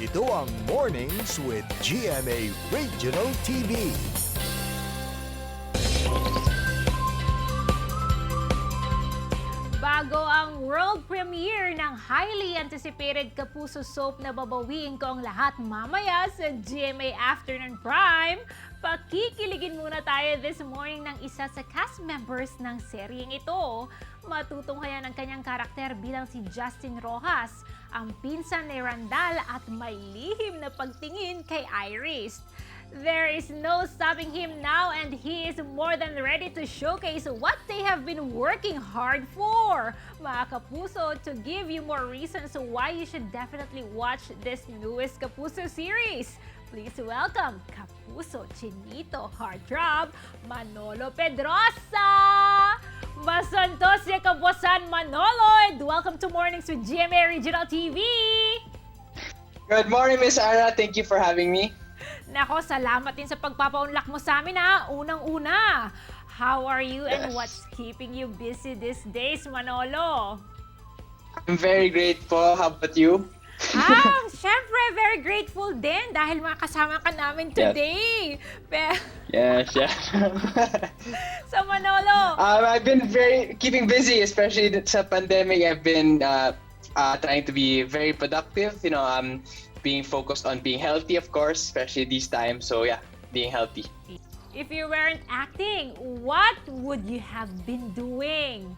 Ito ang Mornings with GMA Regional TV. Bago ang world premiere ng highly anticipated Kapuso soap na babawiin ko ang lahat mamaya sa GMA Afternoon Prime, pakikiligin muna tayo this morning ng isa sa cast members ng seryeng ito. Matutunghayan ang kanyang karakter bilang si Justin Rojas, ang pinsan ni Randall at may lihim na pagtingin kay Iris. There is no stopping him now and he is more than ready to showcase what they have been working hard for. Mga Kapuso, to give you more reasons why you should definitely watch this newest Kapuso series, please welcome Kapuso, Chinito, Heartthrob, Manolo Pedrosa! Masantos ya kapusan Manolo, and welcome to Mornings with GMA Regional TV! Good morning, Miss Ara. Thank you for having me. Nako, salamat din sa pagpapaunlak mo sa amin ha. Unang-una, how are you and what's keeping you busy these days, Manolo? I'm very grateful. How about you? Syempre, very grateful din dahil makasama ka namin today. Yes. So, Manolo. I've been keeping busy, especially sa pandemic. I've been trying to be very productive. Being focused on being healthy, of course, especially these times. So yeah, being healthy. If you weren't acting, what would you have been doing?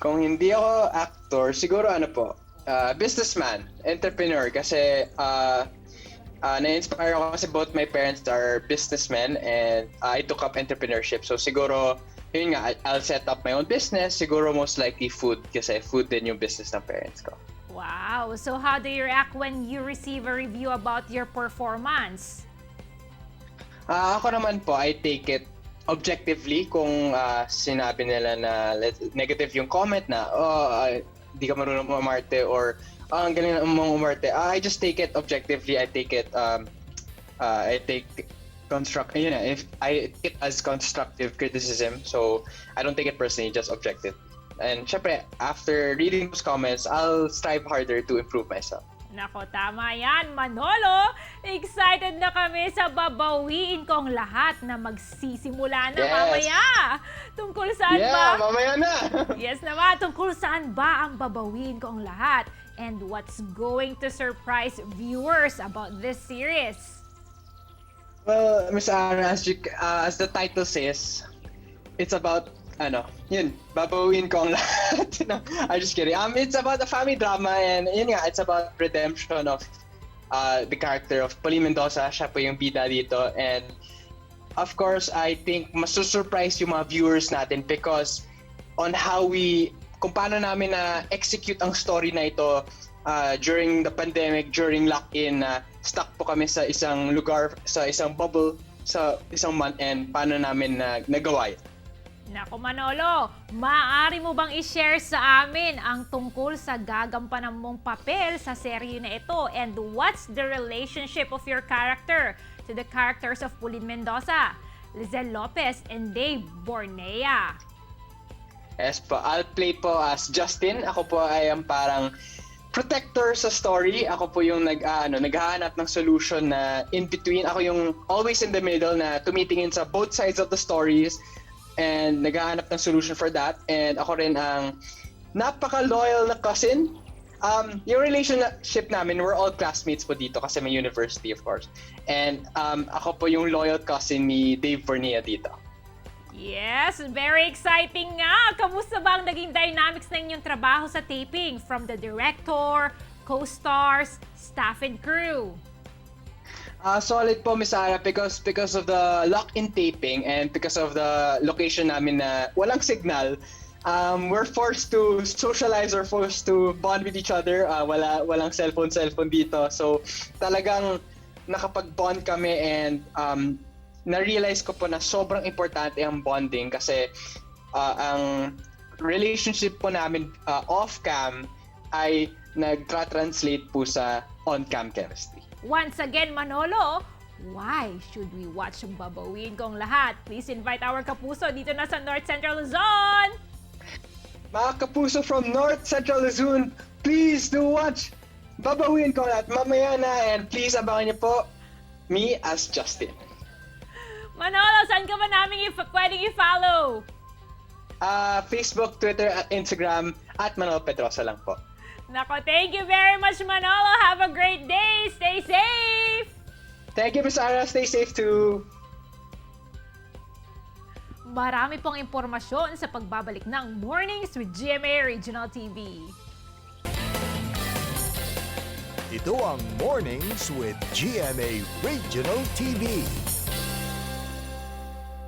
Kung hindi ako actor, siguro businessman, entrepreneur. Kasi na-inspire ako kasi both my parents are businessmen and I took up entrepreneurship. So siguro, yun nga, I'll set up my own business. Siguro most likely food kasi food din yung business ng parents ko. Wow! So how do you react when you receive a review about your performance? Ako naman po, I take it objectively kung sinabi nila na negative yung comment na, di ka marunong umarte or ang galing na mong umarte. I just take it objectively. I take it, I take it as constructive criticism. So I don't take it personally, just objective. And syempre, after reading those comments, I'll strive harder to improve myself. Nako, tama yan, Manolo! Excited na kami sa babawiin kong lahat na magsisimula na mamaya! Tungkol saan ba? Mamaya na! Yes naman, tungkol saan ba ang babawiin kong lahat? And what's going to surprise viewers about this series? Well, Miss Ara, as the title says, it's about babawiin ko ang lahat. I'm just kidding. It's about a family drama and it's about redemption of the character of Pauline Mendoza. Siya po yung bida dito. And of course, I think masusurprise yung mga viewers natin because on kung paano namin na-execute ang story na ito during the pandemic, during lock-in, stuck po kami sa isang lugar, sa isang bubble, sa isang month, and paano namin nagawa yun. Nako, Manolo, maaari mo bang i-share sa amin ang tungkol sa gagampanan mong papel sa serye na ito and what's the relationship of your character to the characters of Pauline Mendoza, Lizelle Lopez, and Dave Bornea? Yes po, I'll play po as Justin. Ako po ay ang parang protector sa story. Ako po yung naghahanap ng solution na in between. Ako yung always in the middle na tumitingin sa both sides of the stories and naghahanap ng solution for that. And ako rin ang napaka-loyal na cousin. Yung relationship namin, we're all classmates po dito kasi may university, of course. And ako po yung loyal cousin ni Dave Bornea dito. Yes, very exciting nga! Kamusta ba ang naging dynamics ng inyong trabaho sa taping from the director, co-stars, staff and crew? Solid po, Miss Ara, because of the lock-in taping and because of the location namin na walang signal, we're forced to socialize or forced to bond with each other. Walang cellphone dito. So talagang nakapag-bond kami and na-realize ko po na sobrang importante ang bonding kasi ang relationship po namin off-cam ay nag-translate po sa on-cam chemistry. Once again, Manolo, why should we watch ang babawiin kong lahat? Please invite our Kapuso dito na sa North Central Luzon! Mga Kapuso from North Central Luzon, please do watch babawiin ko lahat mamaya na, and please abangan niyo po me as Justin. Manolo, saan ka ba namin pwedeng i-follow? Facebook, Twitter, at Instagram at Manolo Pedrosa lang po. Nako, thank you very much, Manolo. Have a great day. Stay safe. Thank you, Miss Ara. Stay safe too. Marami pong impormasyon sa pagbabalik ng Mornings with GMA Regional TV. Ito ang Mornings with GMA Regional TV.